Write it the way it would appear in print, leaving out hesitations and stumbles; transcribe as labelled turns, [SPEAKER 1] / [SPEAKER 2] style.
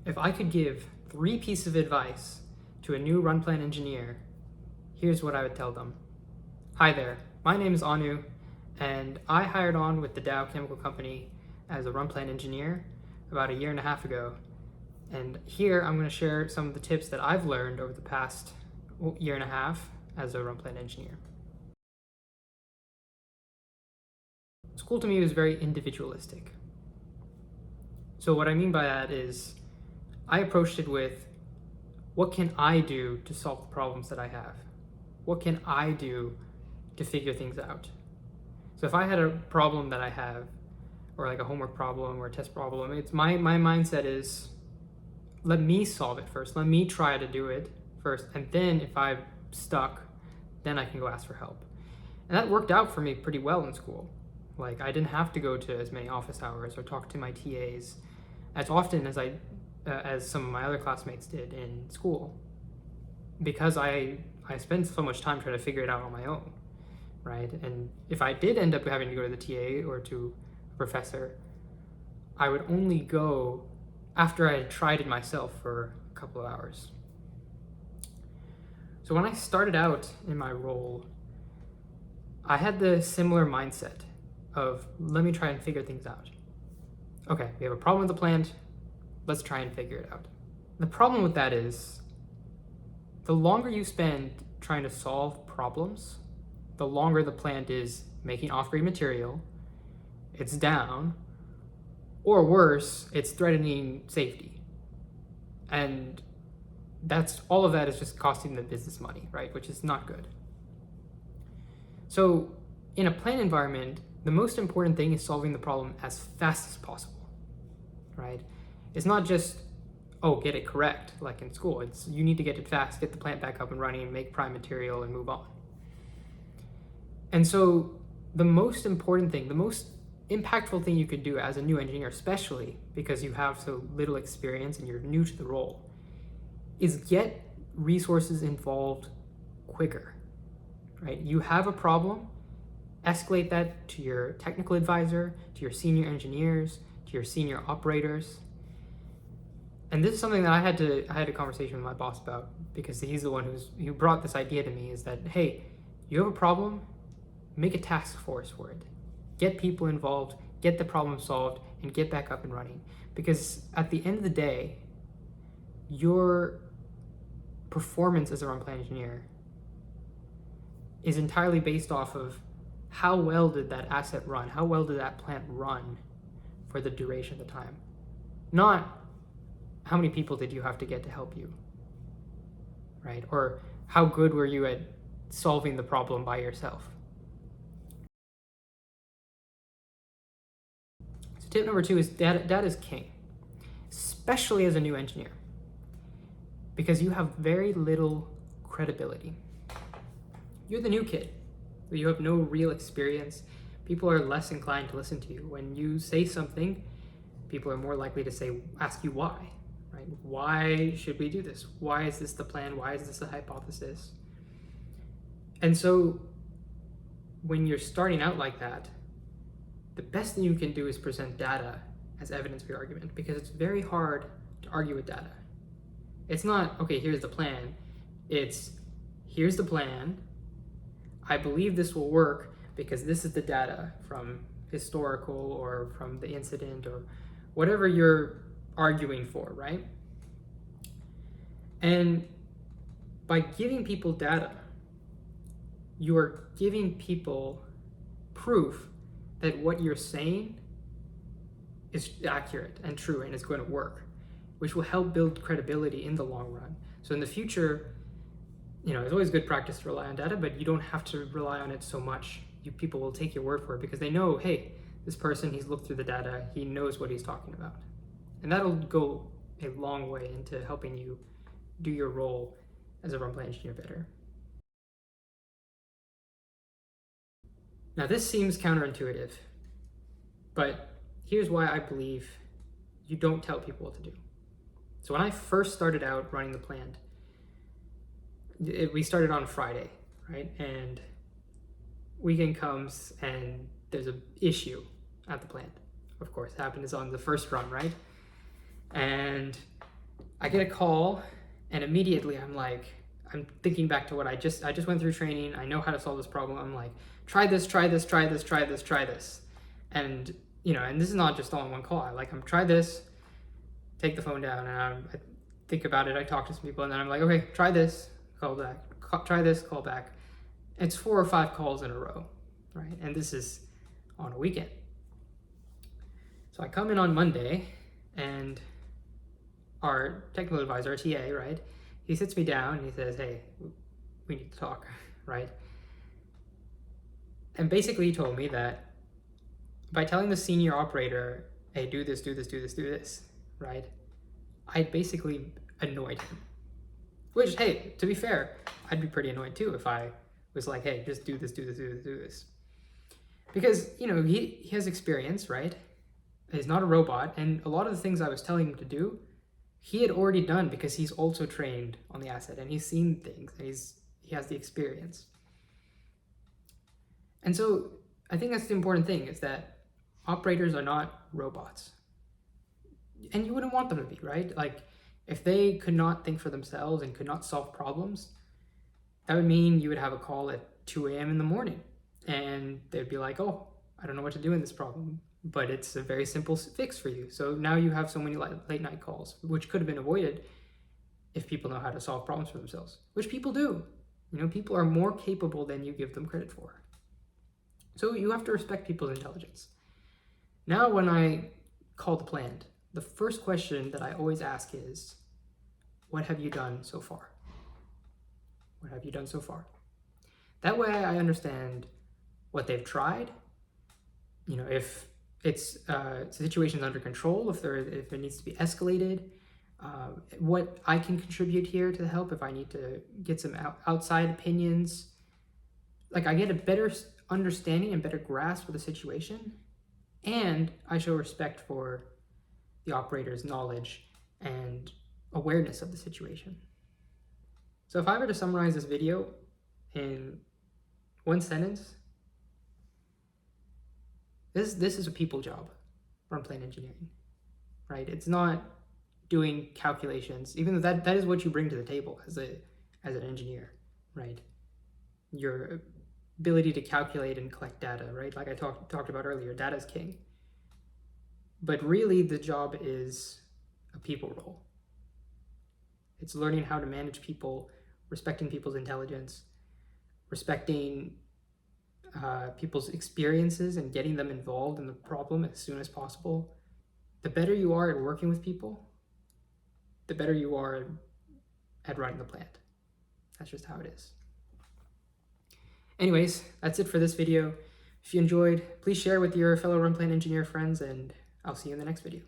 [SPEAKER 1] If I could give 3 pieces of advice to a new run plan engineer, here's what I would tell them. Hi there, my name is Anu, and I hired on with the Dow Chemical Company as a run plan engineer about 1.5 years ago. And here I'm going to share some of the tips that I've learned over the past 1.5 years as a run plan engineer. School to me was very individualistic. So what I mean by that is I approached it with, what can I do to solve the problems that I have? What can I do to figure things out? So if I had a problem that I have, or like a homework problem or a test problem, it's my mindset is, let me solve it first. Let me try to do it first. And then if I'm stuck, then I can go ask for help. And that worked out for me pretty well in school. Like, I didn't have to go to as many office hours or talk to my TAs as often as some of my other classmates did in school, because I spent so much time trying to figure it out on my own, right? And if I did end up having to go to the TA or to a professor, I would only go after I had tried it myself for a couple of hours. So when I started out in my role, I had the similar mindset of, let me try and figure things out. Okay, we have a problem with the plant, let's try and figure it out. The problem with that is, the longer you spend trying to solve problems, the longer the plant is making off-grade material, it's down, or worse, it's threatening safety. And all of that is just costing the business money, right? Which is not good. So in a plant environment, the most important thing is solving the problem as fast as possible, right? It's not just, get it correct, like in school. It's, you need to get it fast, get the plant back up and running, make prime material, and move on. And so the most important thing, the most impactful thing you could do as a new engineer, especially because you have so little experience and you're new to the role, is get resources involved quicker, right? You have a problem, escalate that to your technical advisor, to your senior engineers, to your senior operators. And this is something that I had a conversation with my boss about, because he's the one who brought this idea to me, is that, hey, you have a problem, make a task force for it. Get people involved, get the problem solved, and get back up and running. Because at the end of the day, your performance as a run plan engineer is entirely based off of how well did that asset run, how well did that plant run for the duration of the time. Not how many people did you have to get to help you, right? Or how good were you at solving the problem by yourself. So tip number 2 is data is king, especially as a new engineer, because you have very little credibility. You're the new kid. You have no real experience. People are less inclined to listen to you. When you say something, people are more likely to ask you why, right? Why should we do this? Why is this the plan? Why is this the hypothesis? And so when you're starting out like that, the best thing you can do is present data as evidence for your argument, because it's very hard to argue with data. It's not, okay, here's the plan. It's, here's the plan. I believe this will work because this is the data from historical or from the incident or whatever you're arguing for, right? And by giving people data, you are giving people proof that what you're saying is accurate and true and is going to work, which will help build credibility in the long run. So in the future, it's always good practice to rely on data, but you don't have to rely on it so much. People will take your word for it because they know, hey, this person, he's looked through the data, he knows what he's talking about. And that'll go a long way into helping you do your role as a run plan engineer better. Now, this seems counterintuitive, but here's why I believe you don't tell people what to do. So when I first started out running the plant, we started on Friday, right? And weekend comes and there's an issue at the plant. Of course, it happened on the first run, right? And I get a call, and immediately I'm thinking back to what I just went through training. I know how to solve this problem. I'm like, try this, try this, try this, try this, try this. And, and this is not just all in one call. I'm try this, take the phone down, and I think about it. I talk to some people, and then I'm like, okay, try this, call back, try this, call back. It's 4 or 5 calls in a row, right? And this is on a weekend. So I come in on Monday, and our technical advisor, our TA, right? He sits me down and he says, hey, we need to talk, right? And basically he told me that by telling the senior operator, hey, do this, do this, do this, do this, right? I basically annoyed him. Which, hey, to be fair, I'd be pretty annoyed too if I was like, hey, just do this, do this, do this, do this. Because, he has experience, right? He's not a robot, and a lot of the things I was telling him to do, he had already done because he's also trained on the asset and he's seen things and he has the experience. And so I think that's the important thing, is that operators are not robots. And you wouldn't want them to be, right? Like, if they could not think for themselves and could not solve problems, that would mean you would have a call at 2 a.m. in the morning and they'd be like, oh, I don't know what to do in this problem, but it's a very simple fix for you. So now you have so many late night calls, which could have been avoided if people know how to solve problems for themselves, which people do. People are more capable than you give them credit for. So you have to respect people's intelligence. Now, when I call the plant, the first question that I always ask is, what have you done so far? What have you done so far? That way I understand what they've tried, if it's situation's under control, if it needs to be escalated, what I can contribute here to help, if I need to get some outside opinions. Like, I get a better understanding and better grasp of the situation, and I show respect for the operator's knowledge and awareness of the situation. So if I were to summarize this video in one sentence, this is a people job, run plant engineering, right? It's not doing calculations, even though that is what you bring to the table as an engineer, right? Your ability to calculate and collect data, right? Like I talked about earlier, data is king. But really, the job is a people role. It's learning how to manage people, respecting people's intelligence, respecting people's experiences and getting them involved in the problem as soon as possible. The better you are at working with people, the better you are at running the plant. That's just how it is. Anyways, that's it for this video. If you enjoyed, please share with your fellow run plant engineer friends, and I'll see you in the next video.